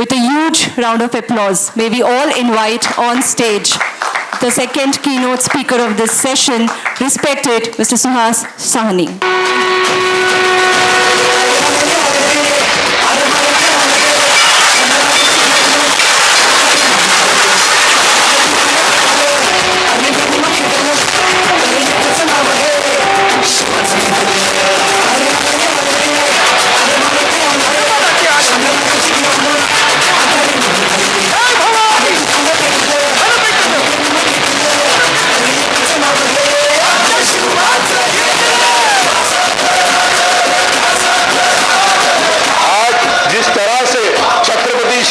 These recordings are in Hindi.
With a huge round of applause, may we all invite on stage the second keynote speaker of this session, respected Mr. Suhas Sahani.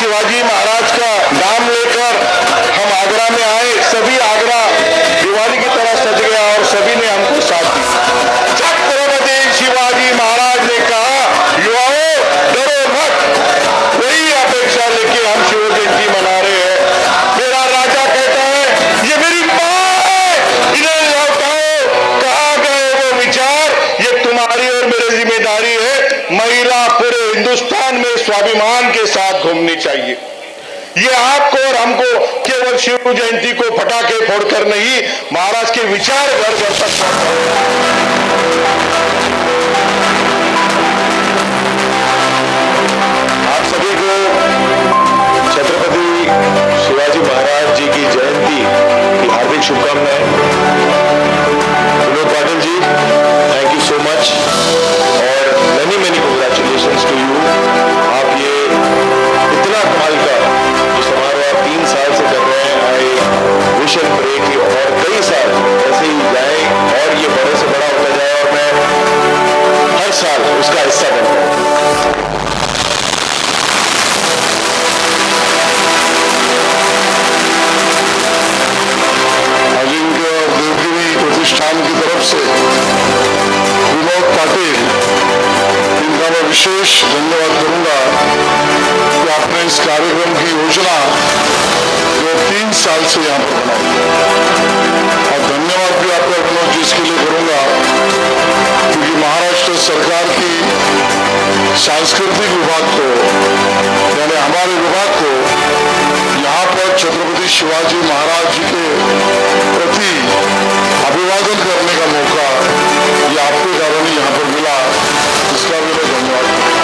Shivaji Maharaj का नाम लेकर हम आगरा में आए, सभी आगरा दिवाली की तरह सज गया और सभी ने हमको साथ दी। छत्रपति शिवाजी महाराज ने कहा, युवाओं डरो मत, वही अपेक्षा लेके हम शिव जयंती मना रहे हैं। मेरा राजा कहता है, ये मेरी माँ है, इन्हें लौटाओ। कहाँ गए वो विचार? ये तुम्हारी और मेरी जिम्मेदारी है। महिला पूरे हिंदुस्तान में स्वाभिमान के साथ घूमनी चाहिए। ये आपको और हमको केवल शिव जयंती को पटाखे फोड़कर नहीं, महाराज के विचार घर घर तक आप सभी को छत्रपति शिवाजी महाराज जी की जयंती की हार्दिक शुभकामनाएं। Vinod Patil ji, thank you so much और मेनी कांग्रेचुलेशंस टू यू। आप ये इतना कमाल का जो समारोह आप 3 साल से कर रहे हैं, आई विश एंड प्रे कि और कई साल ऐसे ही जाए और ये बड़े से बड़ा होता जाए और मैं हर साल उसका हिस्सा बन पाऊं। अजिंक्य देवगिरी प्रतिष्ठान की तरफ से विनोद पाटिल, इनका मैं विशेष धन्यवाद करूंगा कि आपने इस कार्यक्रम की योजना जो 3 साल से यहाँ पर बनाई, और धन्यवाद भी आपका विनोद जी इसके लिए करूंगा क्योंकि महाराष्ट्र सरकार की सांस्कृतिक विभाग को, यानी हमारे विभाग को यहाँ पर छत्रपति शिवाजी महाराज जी के प्रति अभिवादन करने का मौका ये आपके कारण ही यहाँ पर मिला, इसका भी मैं धन्यवाद करता हूँ।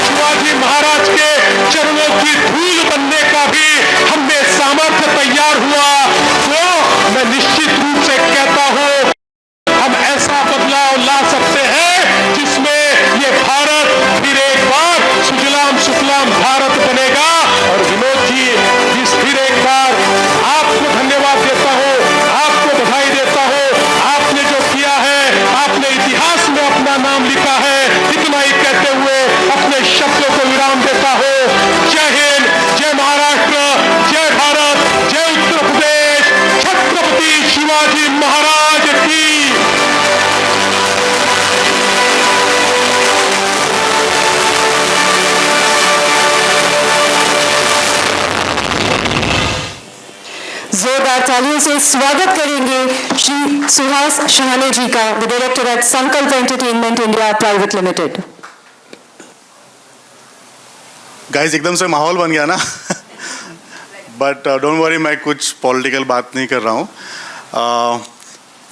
शिवाजी महाराज के चरणों की धूल बनने का भी हमें सामर्थ्य तैयार हुआ, तो मैं निश्चित रूप से कहता हूं हम ऐसा बदलाव ला सकते हैं जिसमें ये भारत फिर एक बार सुजलाम सुफलाम भारत बनेगा। और विनोद जी, जिस फिर एक बार आपको धन्यवाद देता हूं, आपको बधाई देता हूं, आपने जो किया है, आपने इतिहास में अपना नाम लिखा है, इतना ही कहते हुए अपने शब्दों को विराम देता हूं। जय हिंद, जय महाराष्ट्र, जय भारत, जय उत्तर प्रदेश, छत्रपति शिवाजी महाराज की। जोरदार तालियों से स्वागत करेंगे श्री सुहास सहानी जी का, द डायरेक्टर एट संकल्प entertainment India private limited. Guys, एकदम से माहौल बन गया ना बट डोंट वरी, मैं कुछ पॉलिटिकल बात नहीं कर रहा हूँ।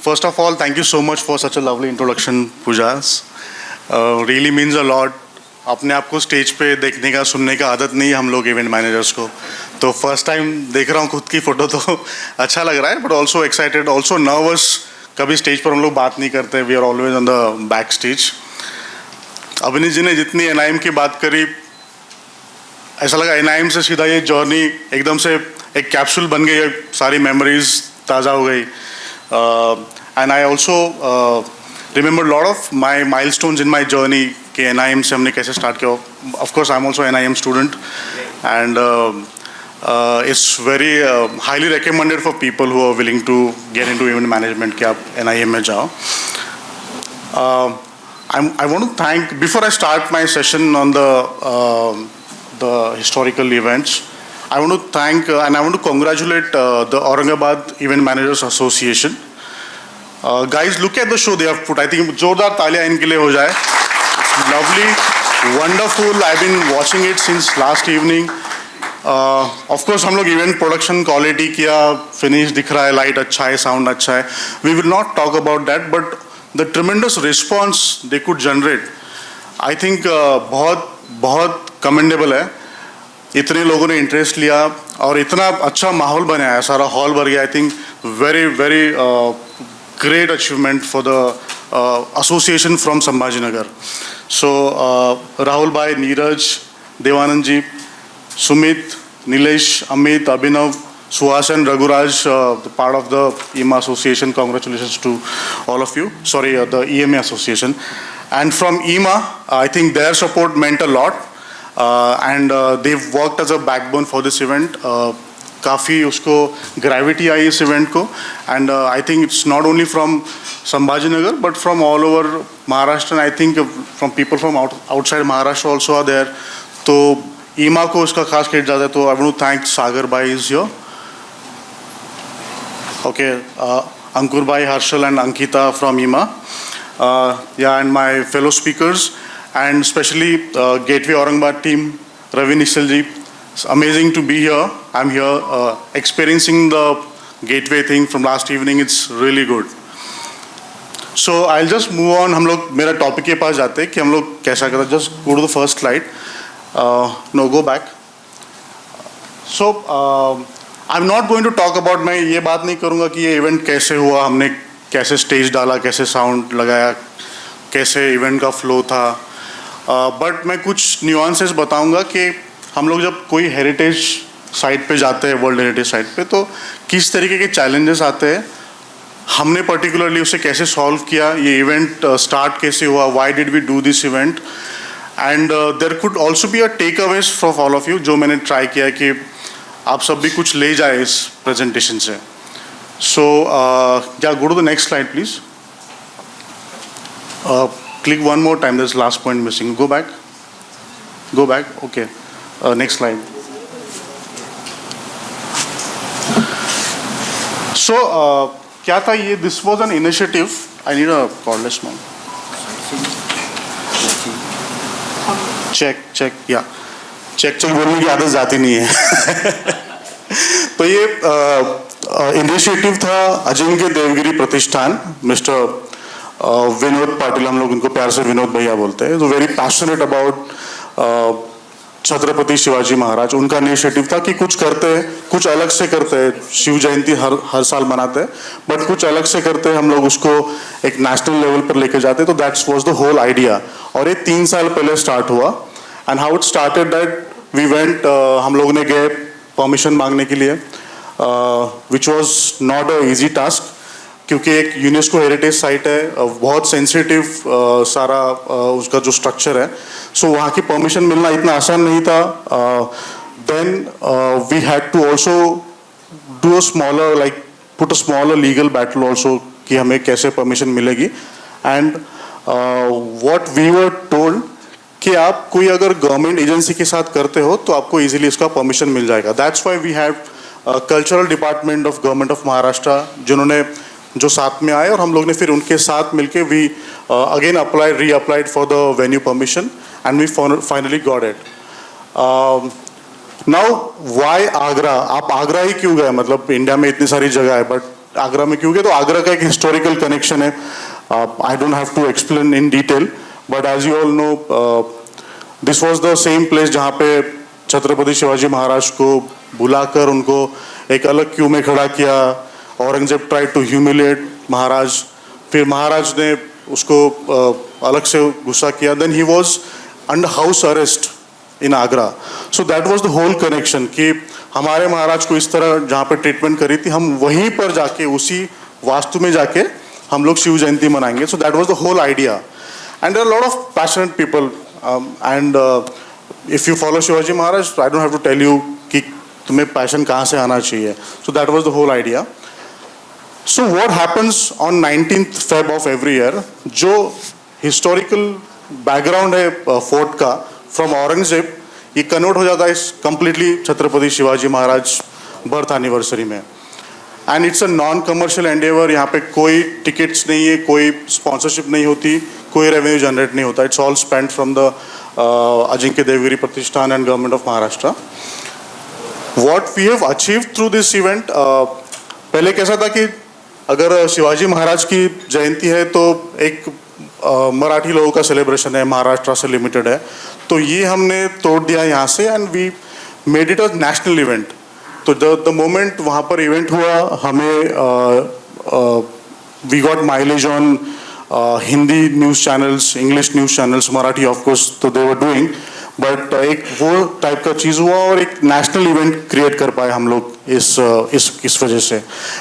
First of all, thank you so much for such a lovely introduction Pooja's, really means a lot. अपने आप को स्टेज पे देखने का, सुनने का आदत नहीं है हम लोग इवेंट मैनेजर्स को, तो फर्स्ट टाइम देख रहा हूँ खुद की फ़ोटो, तो अच्छा लग रहा है, but also excited, also nervous. कभी स्टेज पर हम लोग बात नहीं करते, we are always on the back stage. Abhineet ji ने जितनी एनआईएम की बात करी, ऐसा लगा एनआईएम से सीधा ये जर्नी एकदम से एक कैप्सूल बन गई, सारी मेमोरीज ताज़ा हो गई। And I also remember lot of my milestones in my journey कि एनआईएम से हमने कैसे स्टार्ट किया। Of course I am also NIM student and it's very highly recommended for people who are willing to get into event management कि आप एनआईएम में जाओ। I want to thank, before I start my session on the historical events, I want to thank and I want to congratulate the Aurangabad Event Managers Association Guys, look at the show they have put. I think जोरदार तालियां इनके लिए हो जाए. It's lovely, wonderful. I've been watching it since last evening. Of course हम लोग इवेंट प्रोडक्शन क्वालिटी किया, फिनिश दिख रहा है, लाइट अच्छा है, साउंड अच्छा है. We will not talk about that, but the tremendous response they could generate, I think बहुत बहुत commendable है. इतने लोगों ने इंटरेस्ट लिया और इतना अच्छा माहौल बनाया, सारा हॉल भर गया. I think very very great achievement for the association from Sambhajinagar. So Rahul भाई, Neeraj, Devanand ji, Sumit, Nilesh, Amit, Abhinav, Suhasan, Raghuraj, part of the EMA association. Congratulations to all of you. Sorry, the EMA association. And from EMA, I think their support meant a lot. And they've worked as a backbone for this event. काफ़ी उसको gravity आई इस event को. And I think it's not only from Sambhajinagar but from all over Maharashtra. And I think from people from outside Maharashtra also are there. तो EMA को उसका खास क्रेडिट जाता है. तो I want to thank Sagar bhai is here. Okay, Ankur bhai, Harshal and Ankita from EMA. Yeah, and my fellow speakers. And especially Gateway Aurangabad team, Ravi Nishal ji. It's amazing to be here. I'm here experiencing the Gateway thing from last evening. It's really good. So I'll just move on. हम लोग मेरा टॉपिक के पास जाते हैं कि हम लोग कैसा करते हैं. Just go to the first slide. No, go back. So I'm not going to talk about, मैं ये बात नहीं करूँगा कि ये इवेंट कैसे हुआ, हमने कैसे स्टेज डाला, कैसे साउंड लगाया, कैसे इवेंट का फ्लो था. बट मैं कुछ न्यूआंसेस बताऊंगा कि हम लोग जब कोई हेरिटेज साइट पे जाते हैं, वर्ल्ड हेरिटेज साइट पे, तो किस तरीके के चैलेंजेस आते हैं, हमने पर्टिकुलरली उसे कैसे सॉल्व किया, ये इवेंट स्टार्ट कैसे हुआ, why did we do this event. And there could also be a takeaways from all of you, जो मैंने ट्राई किया कि आप सब भी कुछ ले जाए इस प्रेजेंटेशन से. So yeah go to the next slide please. Click one more time. There's last point missing. Go back. Go back. Okay. Next slide. So क्या था ये? This was an initiative. I need a cordless one. Check. Yeah. Check बोलने की आदत जाती नहीं है. तो ये इनिशिएटिव था अजिंक्य देवगिरी प्रतिष्ठान, मिस्टर विनोद पाटिल, हम लोग उनको प्यार से विनोद भैया बोलते हैं. तो very passionate about Chhatrapati Shivaji Maharaj. उनका इनिशिएटिव था कि कुछ करते हैं, कुछ अलग से करते हैं. शिव जयंती हर साल मनाते हैं, बट कुछ अलग से करते हैं, हम लोग उसको एक नेशनल लेवल पर लेके जाते हैं. तो that's was the whole idea. और ये 3 साल पहले स्टार्ट हुआ. And how it started that we went, हम लोग ने गए परमिशन मांगने के लिए, which was not a easy task, क्योंकि एक यूनेस्को हेरिटेज साइट है, बहुत सेंसिटिव सारा उसका जो स्ट्रक्चर है. सो वहाँ की परमिशन मिलना इतना आसान नहीं था. Then we had to also do a smaller, like put a smaller legal battle also कि हमें कैसे परमिशन मिलेगी. And what we were told कि आप कोई अगर गवर्नमेंट एजेंसी के साथ करते हो तो आपको इजीली इसका परमिशन मिल जाएगा. That's why we have cultural department of government of Maharashtra, जिन्होंने जो साथ में आए, और हम लोग ने फिर उनके साथ मिलके we again reapplied for the venue permission and we finally got it. Now why Agra? आप आगरा ही क्यों गए? मतलब इंडिया में इतनी सारी जगह है, बट आगरा में क्यों गए? तो आगरा का एक हिस्टोरिकल कनेक्शन है. I don't have to explain in detail, but as you all know, this was the same place जहाँ पे छत्रपति शिवाजी महाराज को बुलाकर उनको एक अलग क्यू में खड़ा किया. Aurangzeb tried to humiliate Maharaj, फिर महाराज ने उसको अलग से गुस्सा किया. Then he was under house arrest in Agra. So that was the whole connection कि हमारे महाराज को इस तरह जहाँ पे ट्रीटमेंट करी थी, हम वहीं पर जाके उसी वास्तु में जाके हम लोग शिव जयंती मनाएंगे. So that was the whole idea. And there are lot of passionate people and if you follow Shivaji Maharaj, I don't have to tell you कि तुम्हें पैशन कहाँ से आना चाहिए. So that was the whole idea. So what happens on 19th Feb of every year, जो historical background है फोर्ट का from औरंगजेब, ये कन्वर्ट हो जाता है completely छत्रपति शिवाजी महाराज बर्थ एनिवर्सरी में. And it's a non commercial Endeavour. यहाँ पे कोई टिकट्स नहीं है, कोई स्पॉन्सरशिप नहीं होती, कोई रेवेन्यू जनरेट नहीं होता. It's all spend from the Ajinkya Devgiri Pratishthan and government of Maharashtra. What we have achieve through this event, पहले कैसा था कि अगर शिवाजी महाराज की जयंती है तो एक मराठी लोगों का सेलिब्रेशन है, महाराष्ट्र से लिमिटेड है, तो ये हमने तोड़ दिया यहाँ से and we made it a national event. तो द मोमेंट वहाँ पर इवेंट हुआ, हमें we got mileage on Hindi news channels, English news channels, Marathi of course तो दे वर डूइंग, बट एक वो टाइप का चीज़ हुआ और एक नेशनल इवेंट क्रिएट कर पाए हम लोग इस वजह से.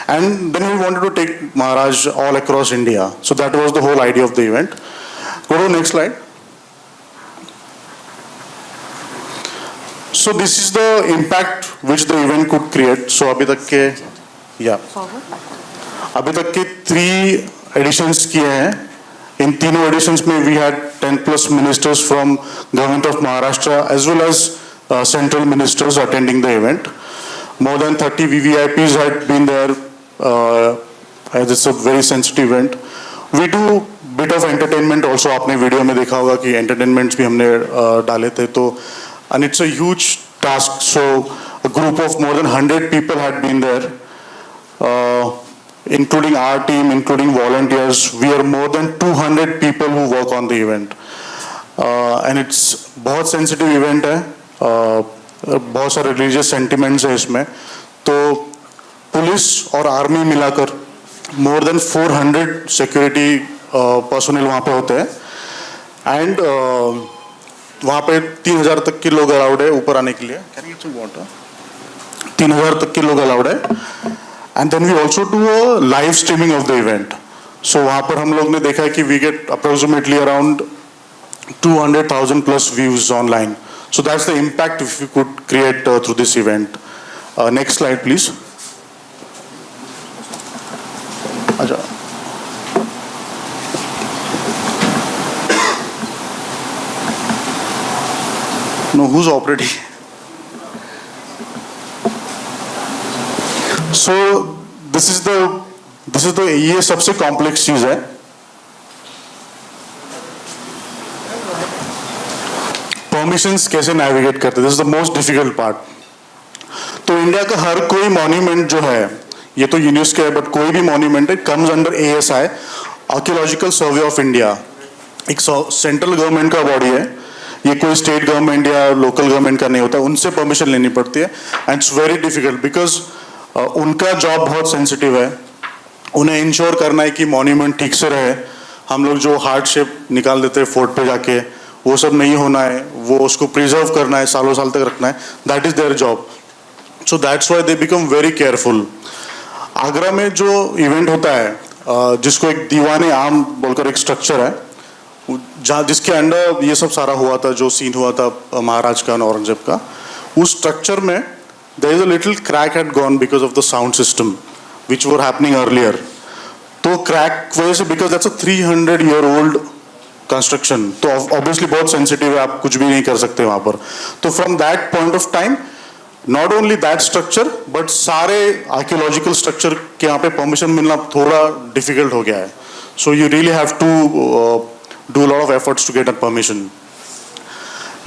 And then we wanted to take Maharaj all across India, so that was the whole idea of the event. Go to next slide. So this is the impact which the event could create. So अभी तक के अभी तक के 3 एडिशंस किए हैं. इन तीनों एडिशंस में we had 10+ ministers from government of Maharashtra as well as central ministers attending the event. More than 30 VVIPs had been there. As it's a very sensitive event. We do bit of entertainment also. आपने वीडियो में देखा होगा कि entertainments भी हमने डाले थे. तो and it's a huge task. So a group of more than 100 people had been there, including our team, including volunteers. We are more than 200 people who work on the event, and it's बहुत sensitive event है. बहुत सारे religious sentiments है इसमें. तो पुलिस और आर्मी मिलाकर more than 400 security personnel वहाँ पे होते हैं. And वहाँ पे 3000 तक के लोग अलाउड है ऊपर आने के लिए. 3000 तक के लोग अलाउड है. And then we also do a live streaming of the event. So वहाँ पर हम लोग ने देखा है कि we get approximately around 200,000+ views online. So that's the impact if you could create through this event. Next slide please. अच्छा, no, who's operating? So this is the ये सबसे कॉम्प्लेक्स चीज है. परमिशंस कैसे नेविगेट करते, this is the most difficult part. तो इंडिया का हर कोई मॉन्यूमेंट जो है, ये तो यूनेस्को है, बट कोई भी मॉन्यूमेंट है comes under ASI, archaeological survey of India. एक सेंट्रल गवर्नमेंट का बॉडी है, ये कोई स्टेट गवर्नमेंट या लोकल गवर्नमेंट का नहीं होता. उनसे परमिशन लेनी पड़ती है. And it's very difficult because उनका जॉब बहुत सेंसिटिव है. उन्हें इंश्योर करना है कि मॉन्यूमेंट ठीक से रहे. हम लोग जो हार्ड शेप निकाल देते हैं फोर्ट पे जाके, वो सब नहीं होना है. वो उसको प्रिजर्व करना है, सालों साल तक रखना है. That is their job. So that's why they become very careful. Agra में जो इवेंट होता है, जिसको एक दीवाने आम बोलकर एक स्ट्रक्चर है, जहाँ जिसके अंडर ये सब सारा हुआ था, जो सीन हुआ था महाराज का, औरंगजेब का, उस स्ट्रक्चर में there is a little crack had gone because of the sound system which were happening earlier. तो क्रैक वजह से, because that's a 300-year-old construction, तो ऑब्वियसली बहुत सेंसिटिव है, आप कुछ भी नहीं कर सकते वहाँ पर. तो from that point of time, not only that structure but सारे आर्कियोलॉजिकल स्ट्रक्चर के यहाँ पे परमिशन मिलना थोड़ा डिफिकल्ट हो गया है. So you really have to do a lot of efforts to get a permission.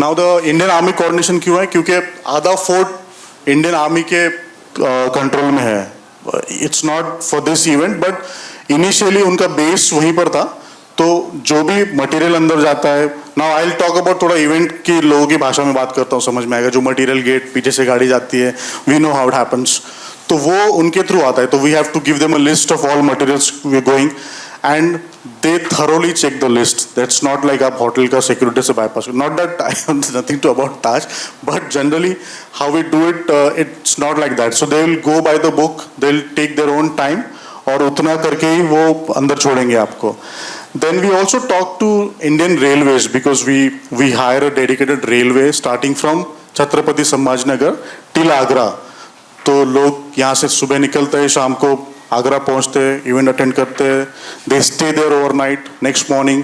Now the Indian Army coordination क्यों है? क्योंकि आधा फोर्ट इंडियन आर्मी के कंट्रोल में है. It's not for this event, but initially उनका बेस वहीं पर था. तो जो भी मटेरियल अंदर जाता है, now I'll talk about थोड़ा इवेंट की लोगों की भाषा में बात करता हूँ, समझ में आएगा. जो मटेरियल गेट पीछे से गाड़ी जाती है, we know how it happens. तो वो उनके थ्रू आता है. तो we have to give them a list of all materials we are going. And they thoroughly check the list. That's not like आप होटल का सिक्योरिटी से bypass. Not that I have nothing to about Taj, but generally how we do it, it's not like that. So they will go by the book. They'll take their own time और उतना करके ही वो अंदर छोड़ेंगे आपको. Then we also talk to Indian Railways because we hire a dedicated railway starting from Chhatrapati Sambhajinagar till Agra. तो लोग यहाँ से सुबह निकलते हैं, शाम को आगरा पहुंचते, इवेंट अटेंड करते, they stay there overnight, next morning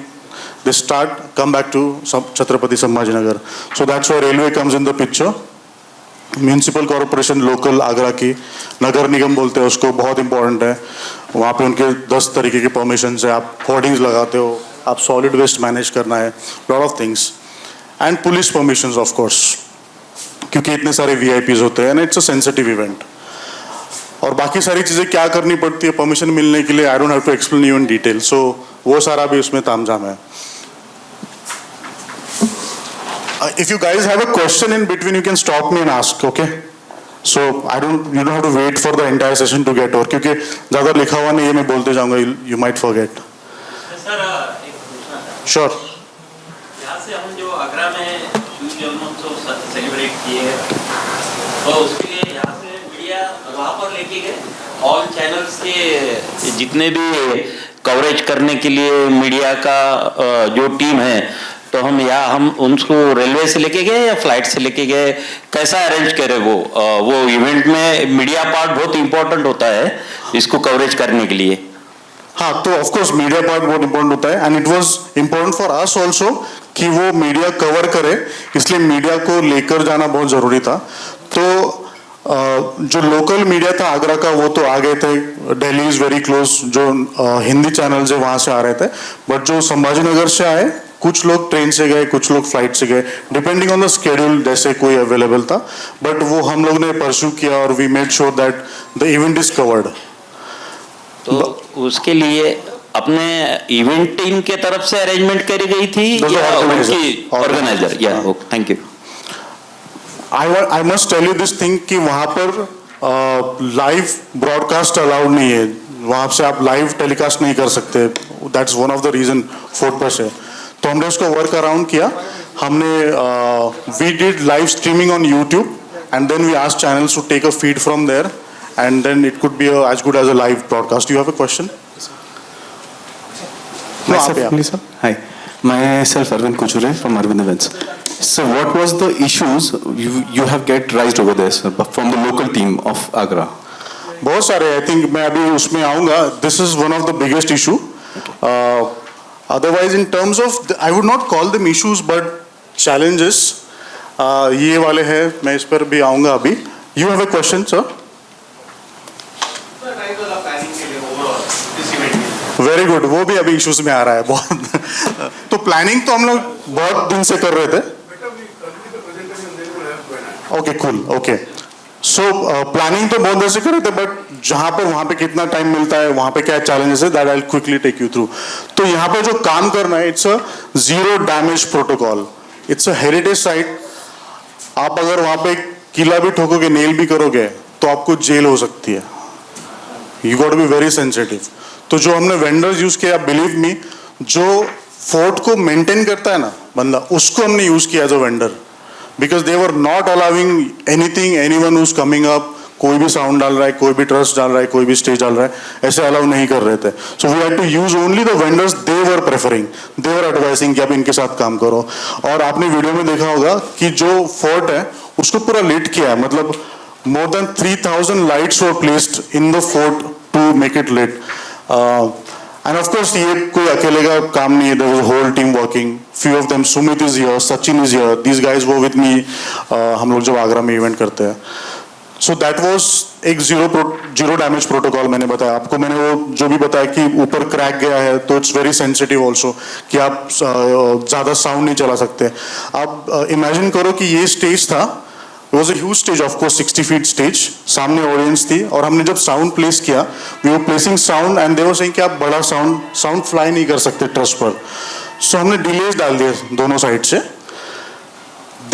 they start come back to Chhatrapati Sambhajinagar. So that's why railway comes in the picture. Municipal corporation local Agra की, नगर निगम बोलते हैं उसको, बहुत इंपॉर्टेंट है। वहाँ पे उनके 10 तरीके के परमिशंस है, आप होर्डिंग्स लगाते हो, आप सॉलिड वेस्ट मैनेज करना है, lot of things. And police permissions of course, क्योंकि इतने सारे वीआईपीज होते हैं, इट्स अ सेंसिटिव इवेंट। और बाकी सारी चीज़ें क्या करनी पड़ती है परमिशन मिलने के लिए, I don't have to explain you in detail, so वो सारा भी उसमें तामझाम है। If you guys have a question in between, you can stop me and ask, okay? So you don't have to wait for the entire session to get over, क्योंकि ज़्यादा लिखा हुआ नहीं है, मैं बोलते जाऊँगा, you might forget. सर एक पूछना था। Sure. यहाँ से हम जो आगरा में शिव जन्मोत्सव सेलिब्रेट किए, तो उसके लिए यहाँ से मीडिया वहाँ पर लेके गए, ऑल चैनल्स के जितने भी कवरेज करने के लिए मीडिया का जो टीम है, तो हम उनको रेलवे से लेके गए या फ्लाइट से लेके गए, कैसा अरेंज करे? वो इवेंट में मीडिया पार्ट बहुत इंपॉर्टेंट होता है इसको कवरेज करने के लिए। हाँ, तो ऑफ कोर्स मीडिया पार्ट बहुत इंपॉर्टेंट होता है, and it was important for us also कि वो मीडिया कवर करे, इसलिए मीडिया को लेकर जाना बहुत ज़रूरी था। तो जो लोकल मीडिया था आगरा का, वो तो आ गए थे, दिल्ली इज़ वेरी क्लोज, जो हिंदी चैनल्स है वहाँ से आ रहे थे, बट जो संभाजी नगर से आए, कुछ लोग ट्रेन से गए, कुछ लोग फ्लाइट से गए, डिपेंडिंग ऑन द शेड्यूल, जैसे कोई अवेलेबल था, बट वो हम लोग ने परस्यू किया और we made sure that the event is covered. तो उसके लिए अपने इवेंट टीम के तरफ से अरेंजमेंट करी गई थी या उनकी organiser? Yeah thank you. I must tell you this thing कि वहाँ पर लाइव ब्रॉडकास्ट अलाउड नहीं है, वहाँ से आप लाइव टेलीकास्ट नहीं कर सकते, that's one of the reason fort पर से। तो हमने उसको वर्क अराउंड किया, हमने we did live streaming on YouTube and then we asked channels to take a feed from there and then it could be as good as a live broadcast. You have a question? Hi, myself Arvind Kuchure from Arvind Events. So what was the issues you have get raised over this from the local team of Agra? बहुत सारे, आई थिंक मैं अभी उसमें आऊँगा, this is one of the biggest issue. Otherwise in terms of I would not call them issues but challenges ये वाले हैं, मैं इस पर भी आऊँगा अभी। You have a question sir? Very good, वो भी अभी इश्यूज में आ रहा है बहुत। तो प्लानिंग तो हम लोग बहुत दिन से कर रहे थे। Okay cool, okay. So planning तो बहुत देर से कर रहे थे, बट जहाँ पर वहाँ पे कितना टाइम मिलता है, वहाँ पे क्या चैलेंजेस है, that I will quickly take you through. तो यहाँ पे जो काम करना है, it's a zero damage protocol, it's a heritage site. आप अगर वहाँ पे किला भी ठोकोगे, नेल भी करोगे, तो आपको जेल हो सकती है। You got to be very sensitive. तो जो हमने वेंडर्स यूज किया, बिलीव मी, जो फोर्ट को मेंटेन करता है ना बंदा, उसको हमने यूज किया as a vendor, because they were not allowing anything, anyone who's coming up, कोई भी साउंड डाल रहा है, कोई भी ट्रस्ट डाल रहा है, कोई भी स्टेज डाल रहा है, ऐसे अलाउ नहीं कर रहे थे। So we had to use only the vendors they were preferring, they were advising कि आप इनके साथ काम करो। और आपने वीडियो में देखा होगा कि जो फोर्ट है उसको पूरा लिट किया है, मतलब more than 3,000 lights were placed in the fort to make it lit. And of course, ये कोई अकेले का काम नहीं है. There was a whole team working. Few of them, Sumit is here, Sachin is here. These guys were with me. हम लोग जब आगरा में इवेंट करते हैं. So that was एक जीरो डैमेज प्रोटोकॉल मैंने बताया आपको. मैंने वो जो भी बताया कि ऊपर क्रैक गया है तो इट्स वेरी सेंसिटिव ऑल्सो कि आप ज़्यादा साउंड नहीं चला सकते. आप इमेजिन करो कि ये स्टेज था. It was a huge stage, of course, 60 feet stage. सामने ऑडियंस थी और हमने जब साउंड प्लेस किया, we were placing sound and they were saying कि आप बड़ा साउंड फ्लाई नहीं कर सकते ट्रस्ट पर. So हमने डिलेज डाल दिए दोनों साइड से.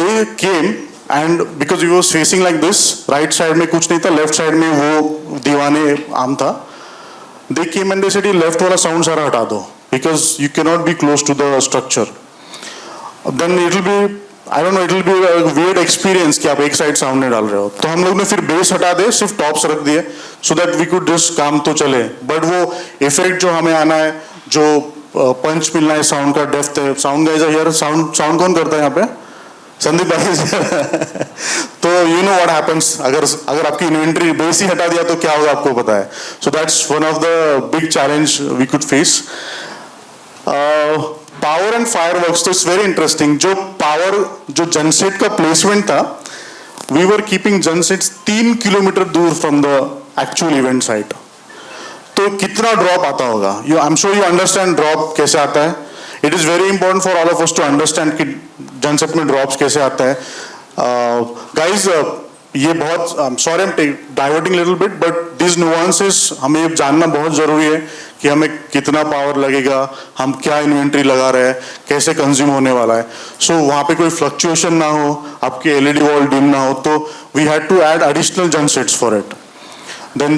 They came and because we were facing like this, right side में कुछ नहीं था, left side में वो दीवाने आम था. They came and they said ये left वाला साउंड सारा हटा दो because you cannot be close to the structure. Then it will be I don't know, it will be a weird experience कि आप एक साइड साउंड नहीं डाल रहे हो. तो हम लोग ने फिर बेस हटा दे, सिर्फ टॉप्स रख दिए so that we could just काम तो चले. बट वो इफेक्ट जो हमें आना है, जो पंच मिलना है, साउंड का डेप्थ है, साउंड गाइज यार, साउंड कौन करता है यहाँ पे? संदीप भाई. तो यू नो व्हाट हैपेंस, अगर आपकी इन्वेंट्री बेस ही हटा दिया तो क्या होगा आपको पता है. So that's one of the big challenge we could face. Power and fireworks, तो इट्स वेरी इंटरेस्टिंग. जो जनसेट का प्लेसमेंट था we were keeping gensets 3 kilometre दूर from the actual event site. तो कितना ड्रॉप आता होगा? You I am sure you understand drop कैसे आता है. It is very important for all of us to understand कि जनसेट में ड्रॉप्स कैसे आता है. गाइज ये बहुत sorry I am diverting little bit, but this nuances हमें जानना बहुत जरूरी है कि हमें कितना पावर लगेगा, हम क्या इन्वेंट्री लगा रहे हैं, कैसे कंज्यूम होने वाला है. सो वहाँ पे कोई फ्लक्चुएशन ना हो, आपकी एलईडी वॉल डिम ना हो, तो we had to add additional gensets for it. Then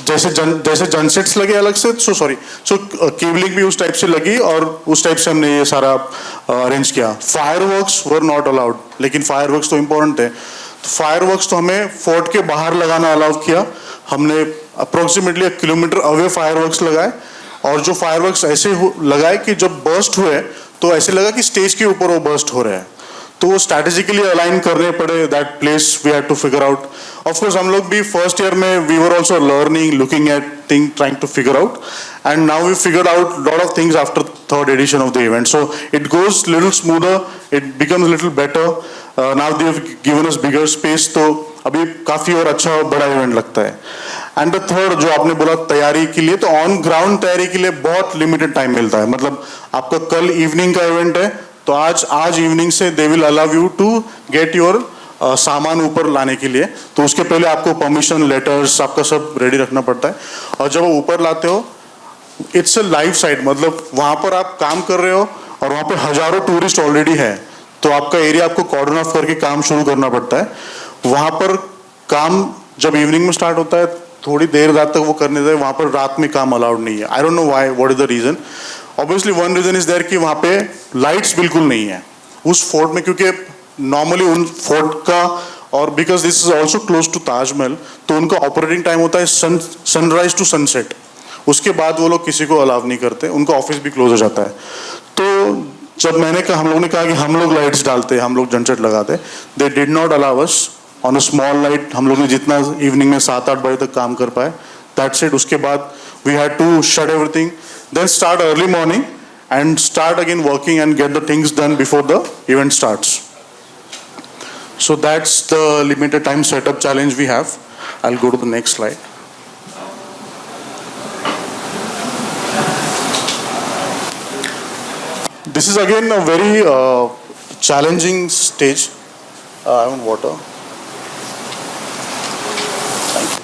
जैसे जनसेट्स लगे अलग से, सो केबलिंग भी उस टाइप से लगी और उस टाइप से हमने ये सारा अरेंज किया. फायरवर्क्स वर नॉट अलाउड, लेकिन फायरवर्क्स तो इम्पोर्टेंट है. तो फायरवर्क्स तो हमें फोर्ट के बाहर लगाना अलाउ किया. हमने अप्रोक्सीमेटली 1 किलोमीटर अवे फायरवर्क्स लगाए, और जो फायरवर्क्स ऐसे लगाए कि जब बर्स्ट हुए तो ऐसे लगा कि स्टेज के ऊपर वो बर्स्ट हो रहे हैं. तो वो स्ट्रैटेजिकली अलाइन करने पड़े. That place we had to figure out. Of course हम लोग भी फर्स्ट ईयर में we were also learning, looking at thing, trying to figure out, and now we figured out lot of things after third edition of the event. So it goes little smoother, it becomes little better. Now they have given us bigger space, तो अभी काफी और अच्छा बड़ा इवेंट लगता है. एंड द थर्ड जो आपने बोला तैयारी के लिए, तो ऑन ग्राउंड तैयारी के लिए बहुत लिमिटेड टाइम मिलता है. मतलब आपका कल इवनिंग का इवेंट है, तो आज इवनिंग से they will allow you to get your सामान ऊपर लाने के लिए. तो उसके पहले आपको परमिशन लेटर्स आपका सब रेडी रखना पड़ता है. और जब वो ऊपर लाते हो, इट्स अ लाइव साइट, मतलब वहाँ पर आप काम कर रहे हो और वहाँ पे हजारों टूरिस्ट ऑलरेडी है. तो आपका एरिया आपको कॉर्डन ऑफ करके काम शुरू करना पड़ता है. वहाँ पर काम जब इवनिंग में स्टार्ट होता है, थोड़ी देर रात तक वो करने देते हैं. वहाँ पर रात में काम अलाउड नहीं है. I don't know why, what is the reason. Obviously one reason is there कि वहाँ पे लाइट्स बिल्कुल नहीं है उस फोर्ट में, क्योंकि नॉर्मली उन फोर्ट का, और because this is also close to Taj Mahal, तो उनका ऑपरेटिंग टाइम होता है सनराइज टू सनसेट. उसके बाद वो लोग किसी को अलाउ नहीं करते, उनका ऑफिस भी क्लोज हो जाता है. तो जब हम लोगों ने कहा कि हम लोग लाइट्स डालते, हम लोग जनसेट लगाते, they did not allow us on a small light. हम लोग ने जितना इवनिंग में 7-8 बजे तक काम कर पाए, दैट्स इट. उसके बाद we had to shut everything, then start early morning and start again working and get the things done before the event starts. So that's the limited time setup challenge we have. I'll go to the next slide. This is again a very challenging stage. I want water. Thank you.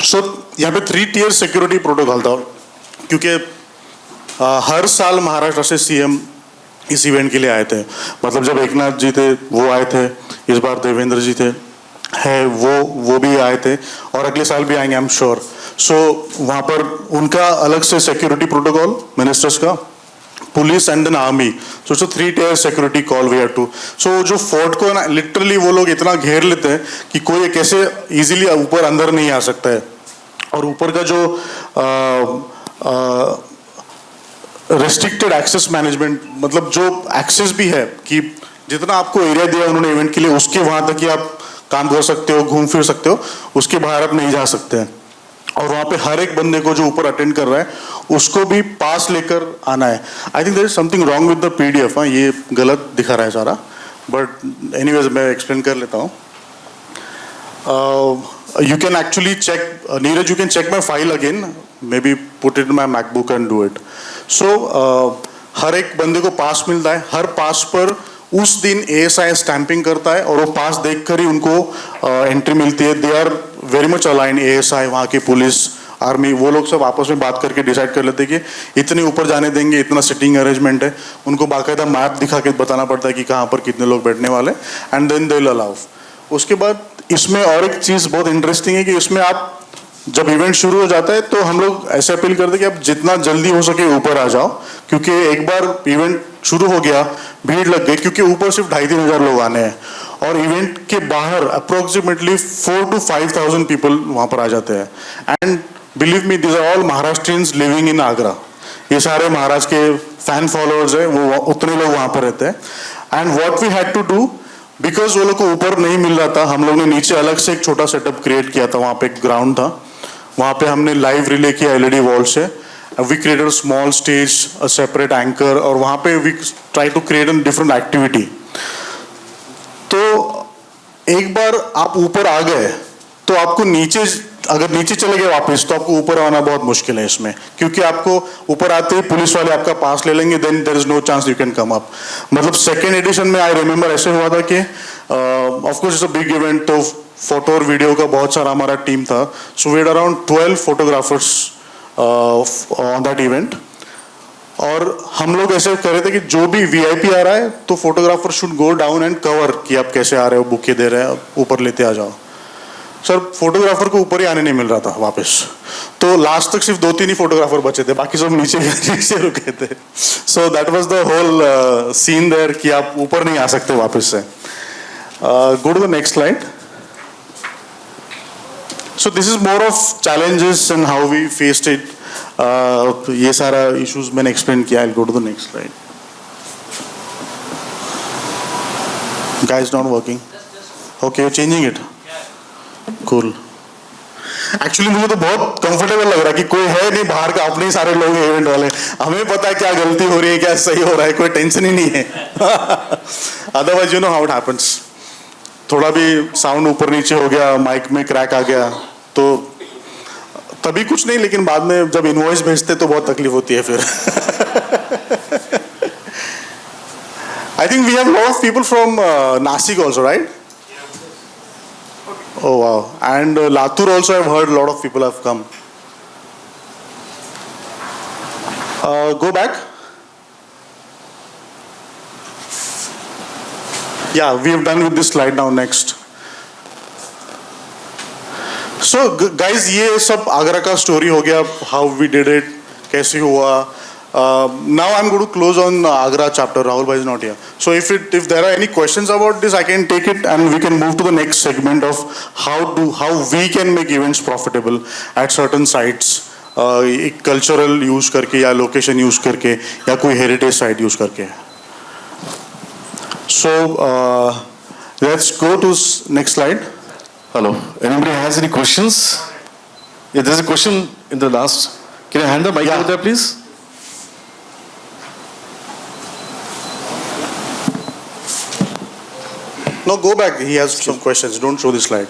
सो यहाँ पे 3 tier सिक्योरिटी प्रोटोकॉल था, क्योंकि हर साल महाराष्ट्र से सीएम इस इवेंट के लिए आए थे. मतलब जब एकनाथ जी थे वो आए थे, इस बार देवेंद्र जी थे वो भी आए थे, और अगले साल भी आएंगे आई एम श्योर. सो वहाँ पर उनका अलग से सिक्योरिटी प्रोटोकॉल मिनिस्टर्स का, police and then army. So it's 3 tier security call we have to. So जो फोर्ट को ना लिटरली वो लोग इतना घेर लेते हैं कि कोई कैसे इजीली ऊपर अंदर नहीं आ सकता है. और ऊपर का जो रेस्ट्रिक्टेड एक्सेस मैनेजमेंट, मतलब जो एक्सेस भी है कि जितना आपको एरिया दिया उन्होंने इवेंट के लिए, उसके वहाँ तक ही आप काम कर सकते हो, घूम फिर सकते हो, उसके बाहर आप नहीं जा सकते हैं. और वहाँ पे हर एक बंदे को जो ऊपर अटेंड कर रहा है उसको भी पास लेकर आना है. I think there is something wrong with the PDF. ये गलत दिखा रहा है सारा, बट एनीवेज मैं एक्सप्लेन कर लेता हूँ. You can actually check, Neeraj, you can check my file again, maybe put it in my MacBook and do it. So हर एक बंदे को पास मिलता है, हर पास पर उस दिन ASI स्टैंपिंग करता है, और वो पास देखकर ही उनको एंट्री मिलती है. They are very much align, ASI, वहाँ की पुलिस, आर्मी, वो लोग सब आपस में बात करके डिसाइड कर लेते हैं कि इतने ऊपर जाने देंगे, इतना सिटिंग अरेंजमेंट है. उनको बाकायदा मैप दिखा के बताना पड़ता है कि कहाँ पर कितने लोग बैठने वाले, and then they will allow. उसके बाद इसमें और एक चीज़ बहुत इंटरेस्टिंग है कि इसमें आप जब इवेंट शुरू हो जाता है तो हम लोग ऐसे अपील करते हैं कि आप जितना जल्दी हो सके ऊपर आ जाओ, क्योंकि एक बार इवेंट शुरू हो गया, भीड़ लग गई, क्योंकि ऊपर सिर्फ 2,500-3,000 हजार लोग आने हैं, और इवेंट के बाहर अप्रोक्सीमेटली 4,000 to 5,000 पीपल वहाँ पर आ जाते हैं. And believe me, these are all Maharashtrians living in Agra. ये सारे महाराष्ट्र के फैन फॉलोअर्स हैं, वो उतने लोग वहाँ पर रहते हैं. And what we had to do, because वो लोग को ऊपर नहीं मिल रहा था, हम लोग ने नीचे अलग से एक छोटा सेटअप क्रिएट किया था. वहाँ पे एक ग्राउंड था, वहाँ पे हमने लाइव रिले किया LED वॉल से, we created small stage, a separate anchor, और वहाँ पे we try to create a different activity. तो एक बार आप ऊपर आ गए तो आपको नीचे, अगर नीचे चले गए वापस, तो आपको ऊपर आना बहुत मुश्किल है इसमें, क्योंकि आपको ऊपर आते ही पुलिस वाले आपका पास ले लेंगे, then there is no chance you can come up. मतलब सेकेंड एडिशन में आई रिमेंबर ऐसे हुआ था कि of course it's a big event, तो फोटो और वीडियो का बहुत सारा हमारा टीम था. So we had around 12 photographers on that event. और हम लोग ऐसे कर रहे थे कि जो भी वीआईपी आ रहा है तो photographer should go down and cover कि आप कैसे आ रहे हो, बुके दे रहे हैं, ऊपर लेते आ जाओ. सर फोटोग्राफर को ऊपर ही आने नहीं मिल रहा था वापस, तो लास्ट तक सिर्फ 2-3 ही फोटोग्राफर बचे थे, बाकी सब नीचे नीचे रुके थे. So that was the whole scene there कि आप ऊपर नहीं आ सकते वापस से. Go to the next slide. So this is more of challenges and how we faced it. ये सारा इश्यूज मैंने एक्सप्लेन किया. I go to the next slide. Guys not working. Okay, you changing it. Cool. Actually मुझे तो बहुत कंफर्टेबल लग रहा है कि कोई है नहीं बाहर का, अपने ही सारे लोग हैं इवेंट वाले, हमें पता है क्या गलती हो रही है, क्या सही हो रहा है, कोई टेंशन ही नहीं है. Otherwise you know how it happens. थोड़ा भी साउंड ऊपर नीचे हो गया, माइक में क्रैक आ गया, तो तभी कुछ नहीं, लेकिन बाद में जब इनवॉइस भेजते तो बहुत तकलीफ होती है फिर. I think we have lot of people from Nashik also, right? Oh wow. And Latur also I've heard a lot of people have come. Go back. Yeah, we have done with this slide now. Next. So guys, ये सब आगरा का स्टोरी हो गया, how we did it, कैसे हुआ. Now I'm going to close on Agra chapter. Rahul bhai is not here. So if there are any questions about this, I can take it and we can move to the next segment of how we can make events profitable at certain sites. एक cultural use करके या location use करके या कोई heritage site use करके. So let's go to next slide. Hello. Anybody has any questions? Yeah, there's a question in the last. Can I hand the mic Yeah. over there, please? No, go back. He has some questions. Don't show the slide.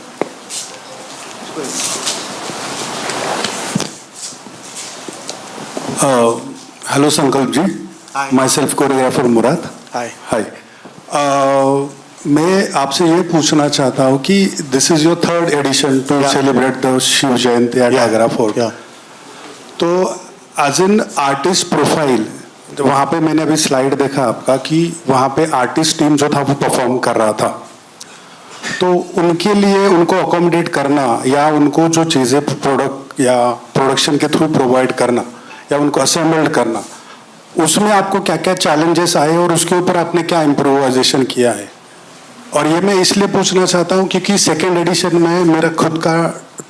Hello, Sankalp ji. Hi. Myself, choreographer Murad. Hi. Hi. मैं आपसे ये पूछना चाहता हूँ कि this is your third edition too Yeah. Celebrate the Shiv Jayanti at Agra fort. Yeah. तो एज एन आर्टिस्ट प्रोफाइल, वहाँ पे मैंने अभी स्लाइड देखा आपका कि वहाँ पे आर्टिस्ट टीम जो था वो परफॉर्म कर रहा था, तो उनके लिए उनको अकोमोडेट करना या उनको जो चीज़ें प्रोडक्ट या प्रोडक्शन के थ्रू प्रोवाइड करना या उनको असेंबल्ड करना, उसमें आपको क्या क्या चैलेंजेस आए और उसके ऊपर आपने क्या इम्प्रोवाइजेशन किया है. और ये मैं इसलिए पूछना चाहता हूँ क्योंकि सेकेंड एडिशन में मेरा खुद का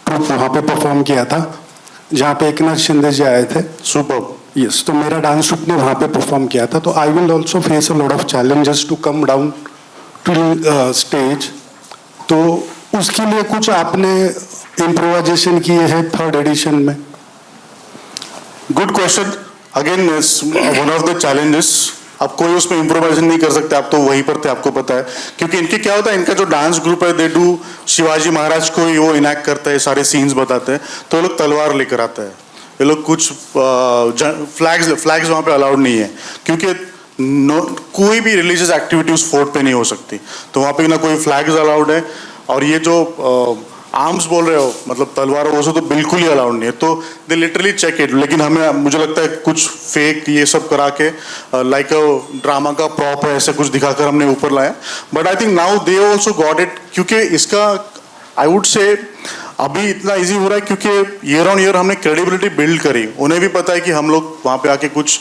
ट्रूप वहाँ पे परफॉर्म किया था, जहाँ पे एकनाथ शिंदे जी आए थे. Superb. यस, तो मेरा डांस ट्रूप ने वहाँ पे परफॉर्म किया था. तो I will also face a lot of challenges to come down to stage. तो उसके लिए कुछ आपने इम्प्रोवाइजेशन किए हैं थर्ड एडिशन में? Good question. Again one of the challenges. अब कोई उसमें इम्प्रोवाइजेशन नहीं कर सकते, आप तो वहीं पर थे, आपको पता है. क्योंकि इनके क्या होता है, इनका जो डांस ग्रुप है, दे डू शिवाजी महाराज को ही वो इनैक्ट करता है, सारे सीन्स बताते हैं. तो ये लोग तलवार लेकर आते हैं, ये लोग कुछ फ्लैग्स वहाँ पे अलाउड नहीं है, क्योंकि कोई भी रिलीजियस एक्टिविटी उस फोर्ट पे नहीं हो सकती. तो वहाँ पे ना कोई फ्लैग्स अलाउड है, और ये जो आर्म्स बोल रहे हो, मतलब तलवार, वो सब तो बिल्कुल ही अलाउड नहीं है. तो दे लिटरली चेक इट. लेकिन हमें, मुझे लगता है कुछ फेक ये सब करा के लाइक ड्रामा का प्रॉप है, ऐसे कुछ दिखाकर हमने ऊपर लाया. But I think now they also got it, क्योंकि इसका आई वुड से अभी इतना इजी हो रहा है क्योंकि ईयर ऑन ईयर हमने क्रेडिबिलिटी बिल्ड करी. उन्हें भी पता है कि हम लोग वहाँ पे आके कुछ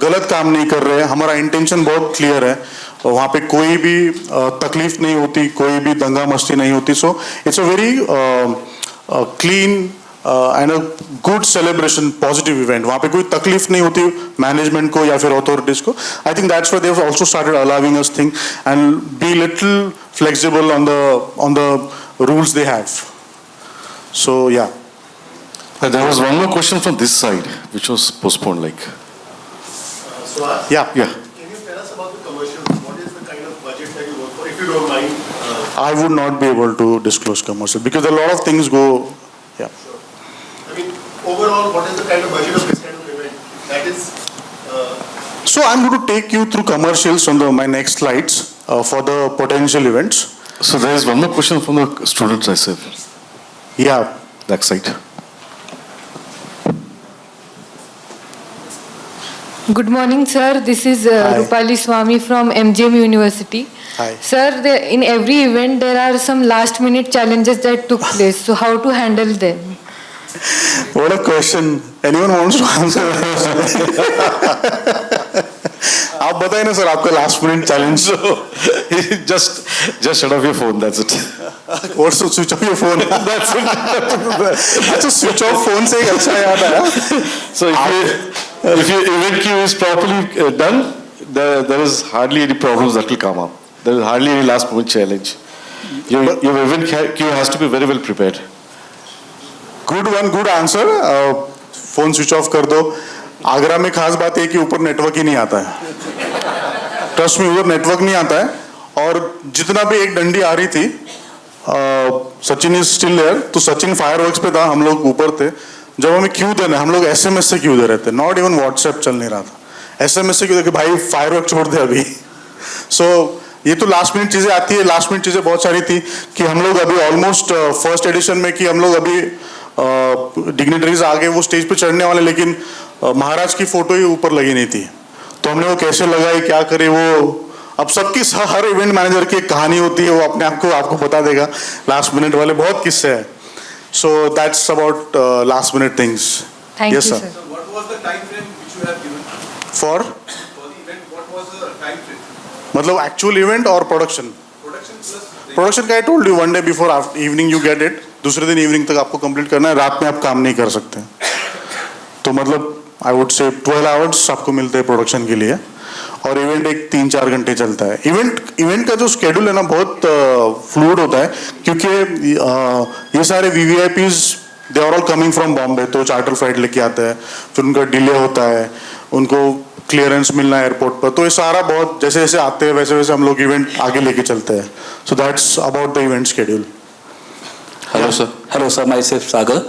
गलत काम नहीं कर रहे हैं, हमारा इंटेंशन बहुत क्लियर है, वहाँ पे कोई भी तकलीफ नहीं होती, कोई भी दंगा मस्ती नहीं होती. So it's a very clean and a good celebration, positive event. वहाँ पे कोई तकलीफ नहीं होती मैनेजमेंट को या फिर अथॉरिटीज को. I think that's why they have also started allowing us thing and be little flexible on the rules they have. So yeah. There was one more question from this side, which was postponed, like. Yeah. Yeah. Can you tell us about the commercials? What is the kind of budget that you work for, if you don't mind? I would not be able to disclose commercial because a lot of things go. Yeah. I mean, overall, what is the kind of budget of this kind of event? That is, So I'm going to take you through commercials on my next slides for the potential events. So there is one more question from the students, I said. Yeah. Back side. Good morning, sir. This is Hi. Rupali Swami from MGM University. Hi. Sir, in every event there are some last-minute challenges that took place. So how to handle them? What a question. Anyone wants to answer? आप बताइए ना सर आपका last minute challenge. Just shut off your phone, that's it. और स्विच ऑफ योर फोन. अच्छा स्विच ऑफ फोन से एक अच्छा याद आया. So if your event queue is properly done, there is hardly any problems that will come up. There is hardly any last moment challenge. Your event queue has to be very well prepared. Good answer. Phone switch off कर दो. आगरा में खास बात है कि ऊपर नेटवर्क ही नहीं आता है. ट्रस्ट में उधर नेटवर्क नहीं आता है. और जितना भी एक डंडी आ रही थी, सचिन इज स्टिल देयर, तो सचिन फायरवर्क्स पे था, हम लोग ऊपर थे. जब हमें क्यू देना, हम लोग एसएमएस से क्यू दे रहे थे. नॉट इवन व्हाट्सएप चल नहीं रहा था. एसएमएस से क्यू दे के भाई फायरवर्क छोड़ दे अभी. सो ये तो लास्ट मिनट चीजें आती है. लास्ट मिनट चीजें बहुत सारी थी कि हम लोग अभी ऑलमोस्ट फर्स्ट एडिशन में कि हम लोग अभी डिग्निटरीज आ गए, वो स्टेज पे चढ़ने वाले, लेकिन महाराज की फोटो ही ऊपर लगी नहीं थी. तो हमने वो कैसे लगाई, क्या करे, वो अब सबकी हर इवेंट मैनेजर की एक कहानी होती है, वो अपने आप को आपको बता देगा. लास्ट मिनट वाले बहुत किस्से हैं. So that's about last minute things. Thank Yes, you, sir. sir. what was the time frame which you have given for for the event? What was the time frame? मतलब एक्चुअल इवेंट और प्रोडक्शन. Production plus प्रोडक्शन का I told you, one day before evening you get it. दूसरे दिन इवनिंग तक आपको कंप्लीट करना है. रात में आप काम नहीं कर सकते. तो मतलब आई वुड से 12 आवर्स आपको मिलते हैं प्रोडक्शन के लिए. और इवेंट एक 3-4 घंटे चलता है. इवेंट का जो स्केड्यूल है ना बहुत फ्लूइड होता है, क्योंकि ये सारे VVIPs they are all coming from Bombay. तो चार्टर फ्लाइट लेके आते हैं, फिर उनका डिले होता है, उनको क्लियरेंस मिलना है एयरपोर्ट पर. तो ये सारा बहुत जैसे जैसे आते हैं वैसे वैसे हम लोग इवेंट आगे लेके चलते हैं. So that's about the event schedule. Hello sir, myself Sagar.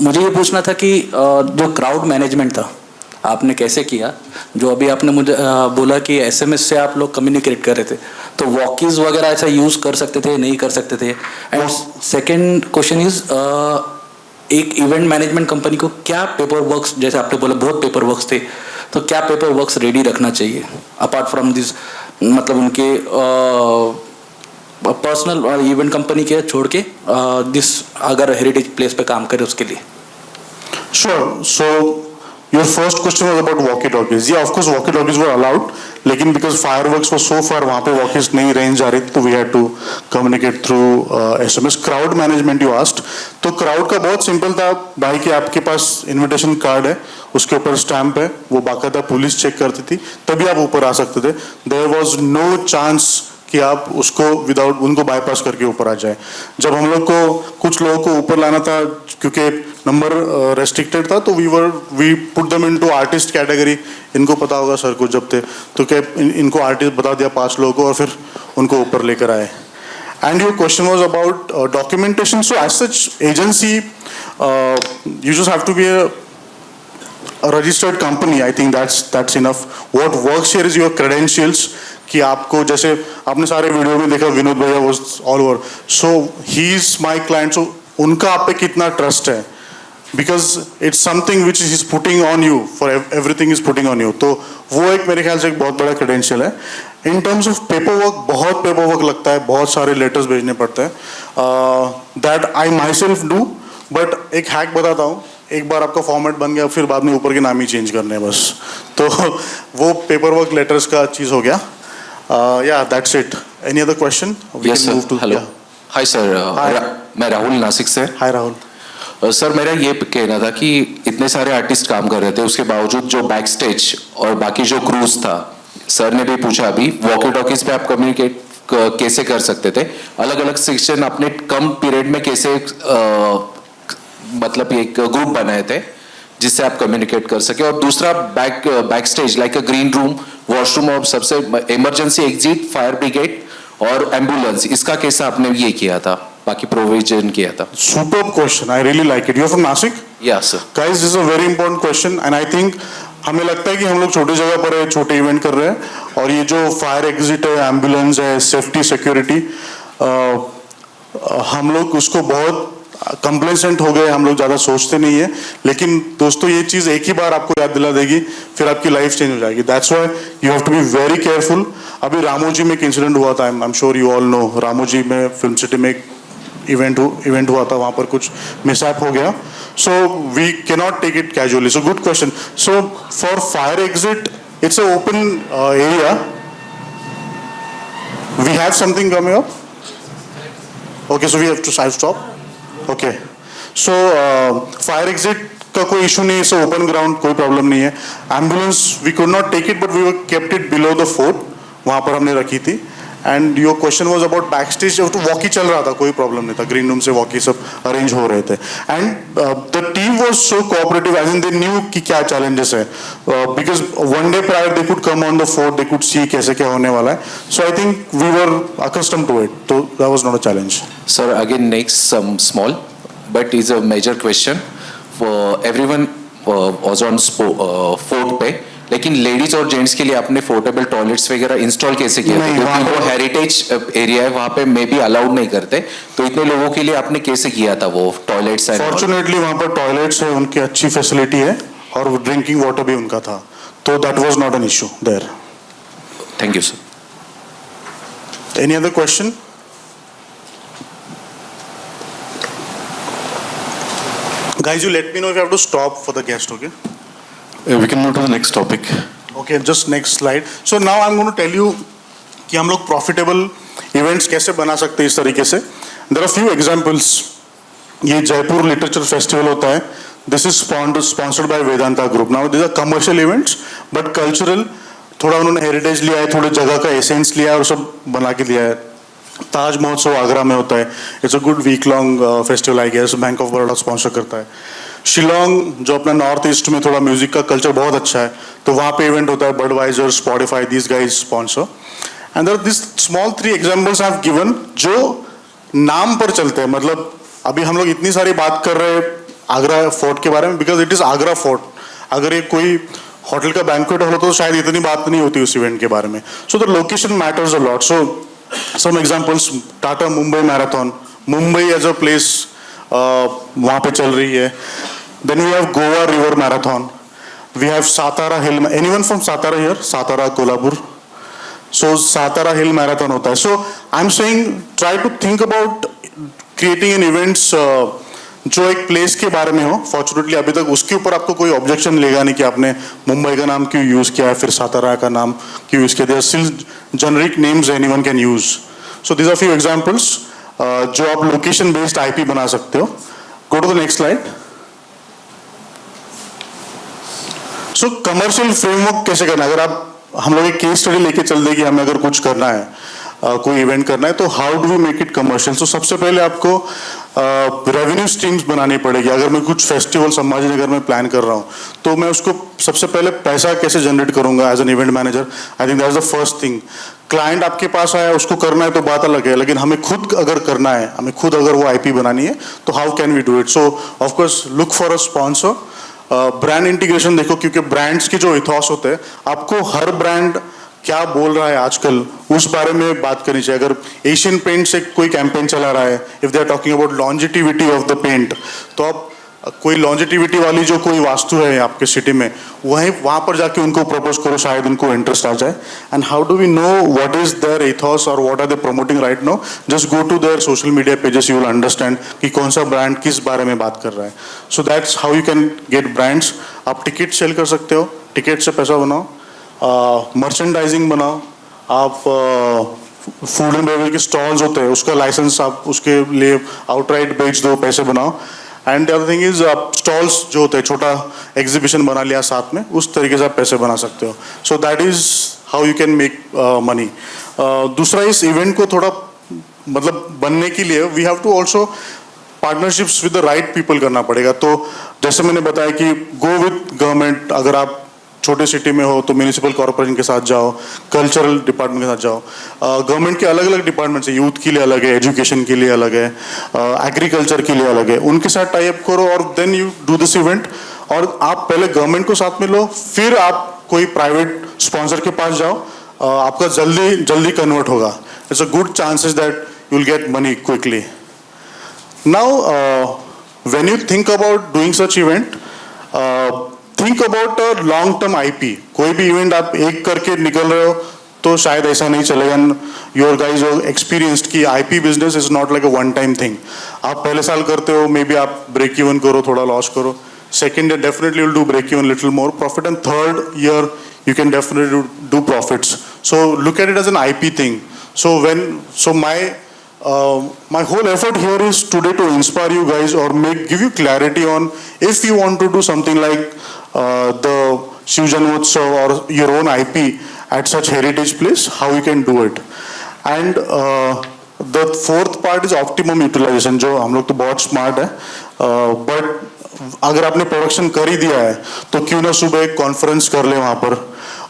मुझे ये पूछना था कि जो क्राउड मैनेजमेंट था आपने कैसे किया. जो अभी आपने मुझे बोला कि एसएमएस से आप लोग कम्युनिकेट कर रहे थे, तो वॉकीज वगैरह ऐसा यूज़ कर सकते थे, नहीं कर सकते थे. एंड सेकेंड क्वेश्चन इज, एक इवेंट मैनेजमेंट कंपनी को क्या पेपर वर्क्स, जैसे आपने बोला बहुत पेपर वर्क्स थे, तो क्या पेपर वर्क्स रेडी रखना चाहिए अपार्ट फ्रॉम दिस, मतलब उनके पर्सनल इवेंट कंपनी के छोड़ के दिस अगर हेरिटेज प्लेस पे काम करे उसके लिए. Sure. So your first question was about walkie-talkies. Yeah, of course walkie-talkies were allowed, लेकिन because fireworks was so far, वहाँ पे walkies नहीं range आ रही, तो we had to communicate through SMS. Crowd management you asked. तो crowd का बहुत simple था भाई कि आपके पास invitation card है, उसके ऊपर stamp है, वो बाकायदा पुलिस चेक करती थी, तभी आप ऊपर आ सकते थे. There was no chance कि आप उसको विदाउट उनको बाईपास करके ऊपर आ जाए. जब हम लोग को कुछ लोगों को ऊपर लाना था क्योंकि नंबर रेस्ट्रिक्टेड था, तो we put them into artist category. इनको पता होगा सर कुछ जब थे, तो क्या इनको आर्टिस्ट बता दिया 5 लोगों को और फिर उनको ऊपर लेकर आए. And your question was about documentation. So as such agency you just have to be a registered company. I think that's enough. What works here is your credentials. कि आपको जैसे आपने सारे वीडियो में देखा विनोद भैया was all over. So he is my client. So उनका आप पे कितना ट्रस्ट है, because it's something which he is putting on you, for everything is putting on you. तो वो एक मेरे ख्याल से एक बहुत बड़ा credential है. In terms of paperwork, बहुत paperwork लगता है, बहुत सारे letters भेजने पड़ते हैं. That I myself do, but एक hack बताता हूँ. एक बार आपका फॉर्मेट बन गया, फिर बाद में ऊपर के नाम ही चेंज करने हैं बस. तो वो पेपरवर्क लेटर्स का चीज़ हो गया. या that's it. Any other question? Yes sir. Hello. Hi sir. मैं राहुल नासिक से. हाय राहुल. सर मेरा ये कहना था कि इतने सारे आर्टिस्ट काम कर रहे थे, उसके बावजूद जो बैक स्टेज और बाकी जो क्रूज था, सर ने भी पूछा अभी, वॉकी टॉकीज पे आप कम्युनिकेट कैसे कर सकते थे, अलग अलग सेक्शन आपने कम पीरियड में कैसे मतलब एक ग्रुप बनाए थे जिससे आप कम्युनिकेट कर सके, और दूसरा बैक स्टेज लाइक अ ग्रीन रूम, वॉशरूम और सबसे इमरजेंसी एग्जिट, फायर ब्रिगेड और एम्बुलेंस, इसका कैसा आपने ये किया था, बाकी प्रोविजन किया था? Superb question. I really like it. You're from Nashik? Yes sir. Guys, this is a very important question and I think हमें लगता है कि हम लोग छोटी जगह पर है, छोटे इवेंट कर रहे हैं, और ये जो फायर एग्जिट है, एम्बुलेंस है, सेफ्टी सिक्योरिटी, हम लोग उसको बहुत कंप्लेसेंट हो गए, हम लोग ज़्यादा सोचते नहीं है, लेकिन दोस्तों ये चीज़ एक ही बार आपको याद दिला देगी, फिर आपकी लाइफ चेंज हो जाएगी. That's why you have to be very careful. अभी रामोजी में एक इंसिडेंट हुआ था, I am sure you all know, Ramoji में फिल्म सिटी में एक इवेंट हुआ था, वहाँ पर कुछ मिसहैप हो गया. So we can not take it casually. So good question. So for fire exit it's a open area. We have something coming up. Okay, so we have to stop. Okay, so fire exit का कोई इशू नहीं है, सो ओपन ग्राउंड, कोई प्रॉब्लम नहीं है. Ambulance we could not take it but we kept it below the fort, वहाँ पर हमने रखी थी. And your question was about backstage. तो वॉकी चल रहा था, कोई प्रॉब्लम नहीं था, ग्रीन रूम से वॉकी सब अरेंज हो रहे थे. And the team was so cooperative as in they knew कि क्या चैलेंजेस है, because one day prior they could come on the fort, they could see कैसे क्या होने वाला है. So I think we were accustom to it, तो that was not a challenge. Sir, again next some small but is a major question for everyone was on fort पे, लेकिन लेडीज और जेंट्स के लिए आपने पोर्टेबल टॉयलेट्स वगैरह इंस्टॉल कैसे किया था? क्योंकि वो हेरिटेज एरिया है, वहाँ पे मे बी अलाउड नहीं करते, तो इतने लोगों के लिए आपने कैसे किया था वो टॉयलेट्स? फॉर्चुनेटली वहाँ पर टॉयलेट्स है, उनकी अच्छी फैसिलिटी है, और ड्रिंकिंग वाटर भी उनका था, तो that was not an issue there. Thank you sir. Any other question? Guys, you let me know if you have to stop for the guest, okay? We can move to the next topic. Okay, just next slide. So now I'm going to tell you कि हम लोग प्रॉफिटेबल इवेंट्स कैसे बना सकते हैं इस तरीके से. There are few examples. ये जयपुर लिटरेचर फेस्टिवल होता है. This is sponsored by Vedanta Group. Now these are commercial events, but cultural. थोड़ा उन्होंने हेरिटेज लिया है, थोड़े जगह का एसेंस लिया है और सब बना के दिया है. ताज महोत्सव आगरा में होता है. It's a good week long festival, I guess. Bank of Baroda sponsor करता है. शिलोंग जो अपना नॉर्थ ईस्ट में थोड़ा म्यूजिक का कल्चर बहुत अच्छा है, तो वहाँ पे इवेंट होता है. Budweiser, Spotify, these guys sponsor. And there this small 3 examples I have given जो नाम पर चलते हैं. मतलब अभी हम लोग इतनी सारी बात कर रहे हैं आगरा फोर्ट के बारे में, because it is Agra fort. अगर ये कोई होटल का बैंक्वेट हॉल होता तो शायद इतनी बात नहीं होती उस इवेंट के बारे में. So the location matters a lot. So some examples, Tata Mumbai Marathon, Mumbai as a place वहाँ पे चल रही है. Then we have Goa River Marathon, we have Satara Hill. Anyone from Satara here? Satara, Kolhapur. So Satara Hill Marathon होता है. So I'm saying try to think about creating an events जो एक प्लेस के बारे में हो. फॉर्चुनेटली अभी तक उसके ऊपर आपको कोई ऑब्जेक्शन लेगा नहीं कि आपने मुंबई का नाम क्यों यूज किया है, फिर सातारा का नाम क्यों यूज किया. There still generic names anyone can use. So these are few examples जो आप लोकेशन बेस्ड आईपी बना सकते हो. Go to the next slide. So commercial framework कैसे करना है. अगर आप हम लोग एक केस स्टडी लेके चल दे कि हमें अगर कुछ करना है, कोई इवेंट करना है, तो how do we make it commercial. So सबसे पहले आपको रेवेन्यू स्ट्रीम्स बनानी पड़ेगी. अगर मैं कुछ फेस्टिवल संभाजीनगर में प्लान कर रहा हूँ, तो मैं उसको सबसे पहले पैसा कैसे जनरेट करूंगा as an event manager. I think that is the first thing. Client आपके पास आया, उसको करना है तो बात अलग है, लेकिन हमें खुद अगर करना है, हमें खुद अगर वो आईपी बनानी है, तो how can we do it. So of course look for a sponsor. Brand integration देखो, क्योंकि ब्रांड्स के जो इथॉस होते हैं, आपको हर ब्रांड क्या बोल रहा है आजकल उस बारे में बात करनी चाहिए. अगर एशियन पेंट से कोई कैंपेन चला रहा है, if they are talking about longevity of the paint, तो आप कोई लॉन्जिटिविटी वाली जो कोई वास्तु है आपके सिटी में, वहाँ पर जाके उनको प्रपोज करो, शायद उनको इंटरेस्ट आ जाए. And how do we know what is their ethos और what are they promoting right now. Just go to their social media pages, you will understand कि कौन सा ब्रांड किस बारे में बात कर रहा है. So that's how you can get brands. आप टिकट सेल कर सकते हो, टिकट से पैसा बनाओ. मर्चेंडाइजिंग बनाओ. आप फूड एंड बेवरेज के स्टॉल्स होते हैं, उसका लाइसेंस आप उसके लिए आउटराइट बेच दो, पैसे बनाओ. And the other thing is आप स्टॉल्स जो होते हैं, छोटा एग्जीबिशन बना लिया साथ में, उस तरीके से आप पैसे बना सकते हो. So that is how you can make money. दूसरा, इस इवेंट को थोड़ा मतलब बनने के लिए we have to also partnerships with the right people करना पड़ेगा. तो जैसे मैंने बताया कि गो विद गवर्नमेंट. अगर आप छोटे सिटी में हो तो म्यूनिसिपल कॉर्पोरेशन के साथ जाओ, कल्चरल डिपार्टमेंट के साथ जाओ. गवर्नमेंट के अलग अलग डिपार्टमेंट्स है, यूथ के लिए अलग है, एजुकेशन के लिए अलग है, एग्रीकल्चर के लिए अलग है. उनके साथ टाई अप करो और then you do this event. और आप पहले गवर्नमेंट को साथ में लो, फिर आप कोई प्राइवेट स्पॉन्सर के पास जाओ. आपका जल्दी कन्वर्ट होगा. It's a good chances that you will get money quickly. Now when you think about doing such event, think about a long term IP. कोई भी इवेंट आप एक करके निकल रहे हो तो शायद ऐसा नहीं चलेगा. योर गाइज एक्सपीरियंस्ड कि IP business is not like a one time thing. आप पहले साल करते हो, मे बी आप ब्रेक इवन करो, थोड़ा लॉस करो. Second year definitely will do break even, little more profit, and third year you can definitely do profits. So look at it as an IP thing. So my whole effort here is today to inspire you guys or give you clarity on if you want to do something like the Shiv Janmotsav or your own IP at such heritage place, how you can do it. And the fourth part is optimum utilization. जो हम लोग तो बहुत smart है, but अगर आपने प्रोडक्शन कर ही दिया है तो क्यों ना सुबह एक कॉन्फ्रेंस कर ले वहाँ पर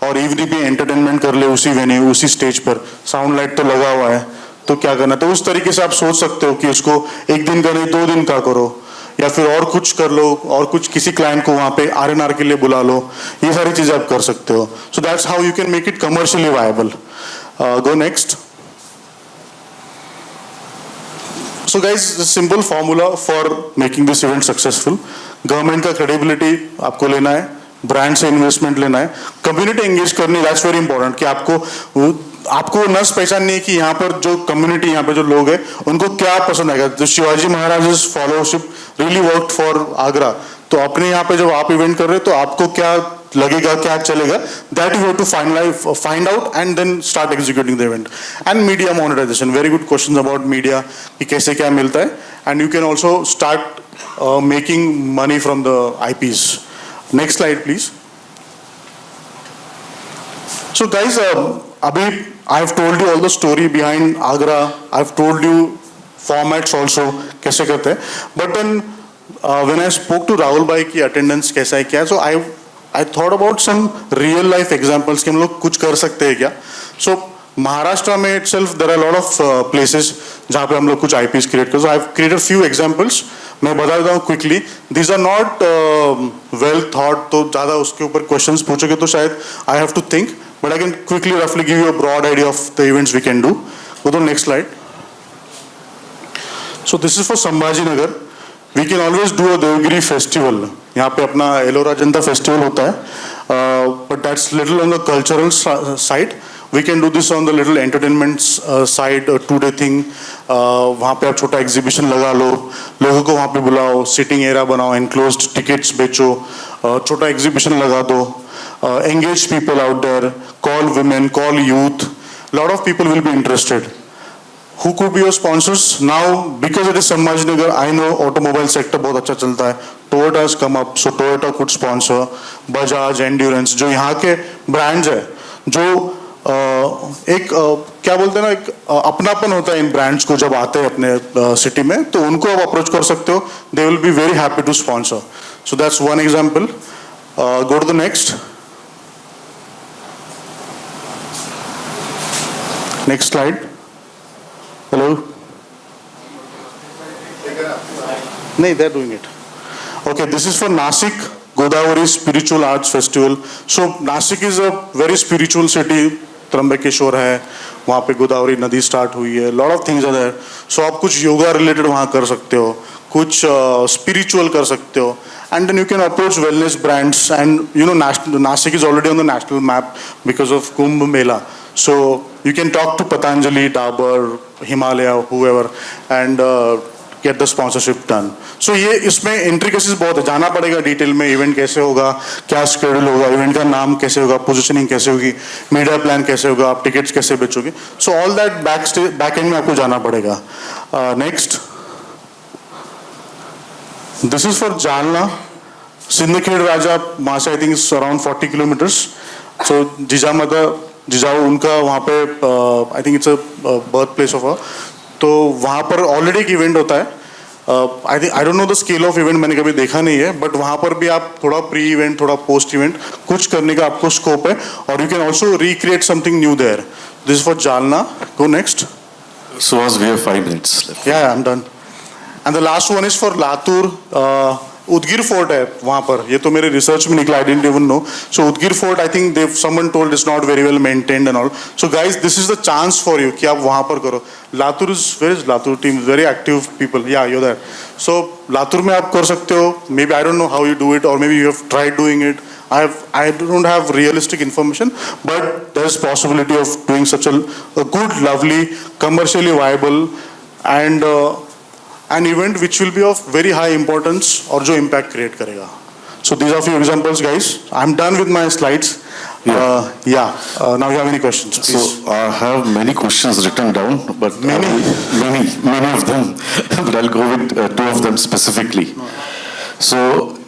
और इवनिंग भी एंटरटेनमेंट कर ले उसी वेन्यू, उसी स्टेज पर. साउंड लाइट तो लगा हुआ है, तो क्या करना. तो उस तरीके से आप सोच सकते हो कि उसको एक दिन का नहीं 2 दिन का करो, या फिर और कुछ कर लो, और कुछ किसी क्लाइंट को वहाँ पे R&R के लिए बुला लो. ये सारी चीजें आप कर सकते हो. So that's how you can make it commercially viable. Go next. So guys, the simple formula for making this event successful. Government का क्रेडिबिलिटी आपको लेना है, ब्रांड से इन्वेस्टमेंट लेना है, कम्युनिटी एंगेज करनी. दैट्स वेरी इंपॉर्टेंट कि आपको नस पहचाननी है कि यहाँ पर जो कम्युनिटी, यहाँ पे जो लोग हैं उनको क्या पसंद आएगा. तो Shivaji Maharaj followship really work for Agra. तो अपने यहाँ पे जब आप इवेंट कर रहे हो तो आपको क्या लगेगा, क्या चलेगा, that you have to find out and then start executing the event. And media monetization, very good question about media कि कैसे क्या मिलता है. And you can also start making money from the IPs. Next slide please. So guys, अभी I have told you all the story behind Agra. I have told you formats also कैसे करते हैं. But then when I spoke to Rahul bhai की attendance कैसा है क्या, so I thought about some real life examples कि हम लोग कुछ कर सकते हैं क्या. So महाराष्ट्र में itself there are a lot of places जहाँ पे हम लोग कुछ IPs create कर. So I have created few examples. मैं बता देता हूँ quickly. These are not well thought, तो ज़्यादा उसके ऊपर questions पूछोगे तो शायद I have to think, but I can quickly roughly give you a broad idea of the events we can do. Go to the next slide. So this is for Sambhaji Nagar. We can always do a Devgiri festival. यहाँ पे अपना एलोरा जनता फेस्टिवल होता है, but that's little on the cultural side. We can do this on the little entertainment side, a 2-day thing. वहाँ पे आप छोटा एग्जीबिशन लगा लो, लोगों को वहाँ पे बुलाओ, सिटिंग एरिया बनाओ, enclosed टिकट्स बेचो, छोटा एग्जीबिशन लगा दो. Engage people out there, call women, call youth. Lot of people will be interested. Who could be your sponsors? Now, because it is Sambhajinagar, I know automobile sector बहुत अच्छा चलता है. Toyota has come up, so Toyota could sponsor. Bajaj, Endurance, जो यहाँ के brands है, जो एक क्या बोलते हैं ना, एक अपनापन होता है इन brands को जब आते हैं अपने सिटी में, तो उनको आप अप्रोच कर सकते हो. They will be very happy to sponsor. So that's one example. Go to the next. Next slide. Hello? No, they're doing it. Okay, this is for Nasik Godavari Spiritual Arts Festival. So Nasik is a very spiritual city. Trambakeshwar है, वहाँ पे गोदावरी नदी स्टार्ट हुई है. Lot of things are there. So आप कुछ योगा रिलेटेड वहाँ कर सकते हो, कुछ स्पिरिचुअल कर सकते हो. And then you can approach wellness brands, and you know Nasik is already on the national map because of Kumbh Mela. So you can talk to Patanjali, Dabur, Himalaya, whoever, and get the sponsorship done. So ये इसमें intricacies बहुत है, जाना पड़ेगा डिटेल में. इवेंट कैसे होगा, क्या शेड्यूल होगा, इवेंट का नाम कैसे होगा, पोजीशनिंग कैसे होगी, मीडिया प्लान कैसे होगा, आप टिकट्स कैसे बेचोगे. So all that back and में आपको जाना पड़ेगा. Next, this is for Jalna. Sindhkhed Raja वहाँ से I think is around 40 kilometers. So Jijau उनका वहाँ पे I think it's a birth place of her. तो वहाँ पर ऑलरेडी एक इवेंट होता है. I don't know the scale of event, मैंने कभी देखा नहीं है, बट वहाँ पर भी आप थोड़ा प्री इवेंट, थोड़ा पोस्ट इवेंट कुछ करने का आपको स्कोप है, और you can also recreate something new there. This for Jalna. Go next. Suhas, we have 5 minutes left. Yeah, I'm done. And the last one is for Latur. Udgir Fort है वहाँ पर. ये तो मेरे research में निकला. I didn't even know. So Udgir Fort, I think someone told it's not very well maintained and all. So guys, this is the chance for you कि आप वहाँ पर करो. Latur is, where is Latur team? Very active people. Yeah, you're there. So Latur में आप कर सकते हो. Maybe I don't know how you do it, or maybe you have tried doing it. I don't have realistic information, but there's possibility of doing such a good, lovely, commercially viable, and an event which will be of very high importance और जो impact create करेगा. So these are few examples, guys. I'm done with my slides. Now you have any questions, please? So I have many questions written down, but many of them, but I'll go with 2 of them specifically. So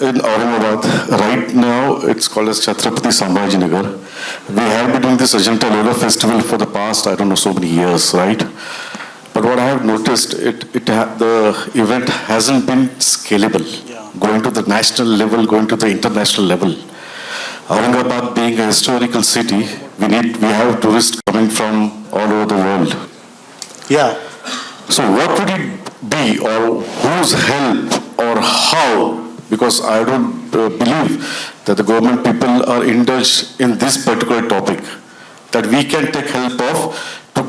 in Aurangabad, right now it's called as Chhatrapati Sambhaji Nagar. We have been doing this Ajanta Lola festival for the past, I don't know, so many years, right? But what I have noticed, the event hasn't been scalable. Going to the national level, going to the international level. Aurangabad being a historical city, we have tourists coming from all over the world. Yeah. So what would it be, or whose help, or how? Because I don't believe that the government people are indulged in this particular topic, that we can take help of to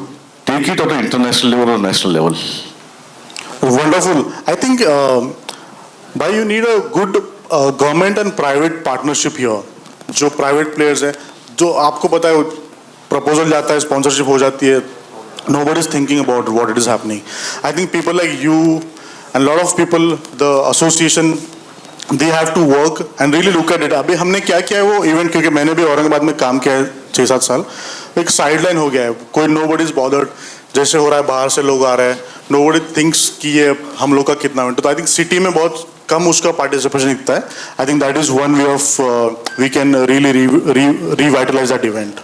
take it on an international level or national level. Wonderful. I think you need a good government and private partnership here. जो private players है, जो आपको पता है proposal जाता है, sponsorship हो जाती है, nobody is thinking about what it is happening. I think people like you and a lot of people, the association, they have to work and really look at it. अभी हमने क्या किया है वो event, क्योंकि मैंने भी औरंगाबाद में काम किया है 6-7 साल, एक sideline हो गया है. कोई nobody is bothered. जैसे हो रहा है बाहर से लोग आ रहे हैं, nobody thinks कि ये हम लोग का कितना event. तो I think city में बहुत कम उसका participation दिखता है. I think that is one way of we can really revitalize that event.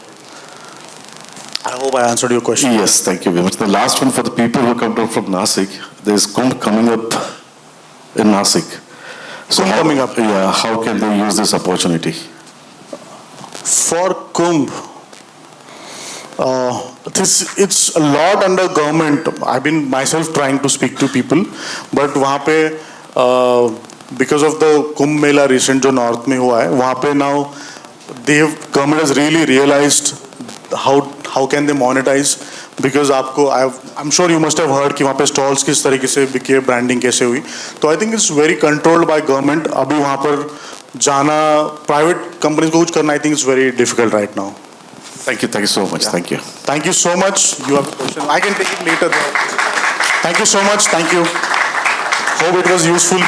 I hope I answered your question. Yes, thank you very much. The last one for the people who come down from Nasik. There's Kumbh coming up in Nasik. So coming up. Yeah, how can they use this opportunity? For Kumbh, it's a lot under government. I've been myself trying to speak to people, but वहाँ पे because of the Kumbh Mela recent जो north में हुआ है, वहाँ पे now government has really realized how can they monetize, because I'm sure you must have heard कि वहाँ पे stalls किस तरीके से बिके, branding कैसे हुई. तो I think it's very controlled by government. अभी वहाँ पर जाना, private companies को कुछ करना, I think it's very difficult right now. Thank you so much. Yeah. Thank you. Thank you so much. You have a question? I can take it later. Thank you so much. Thank you. Hope it was useful.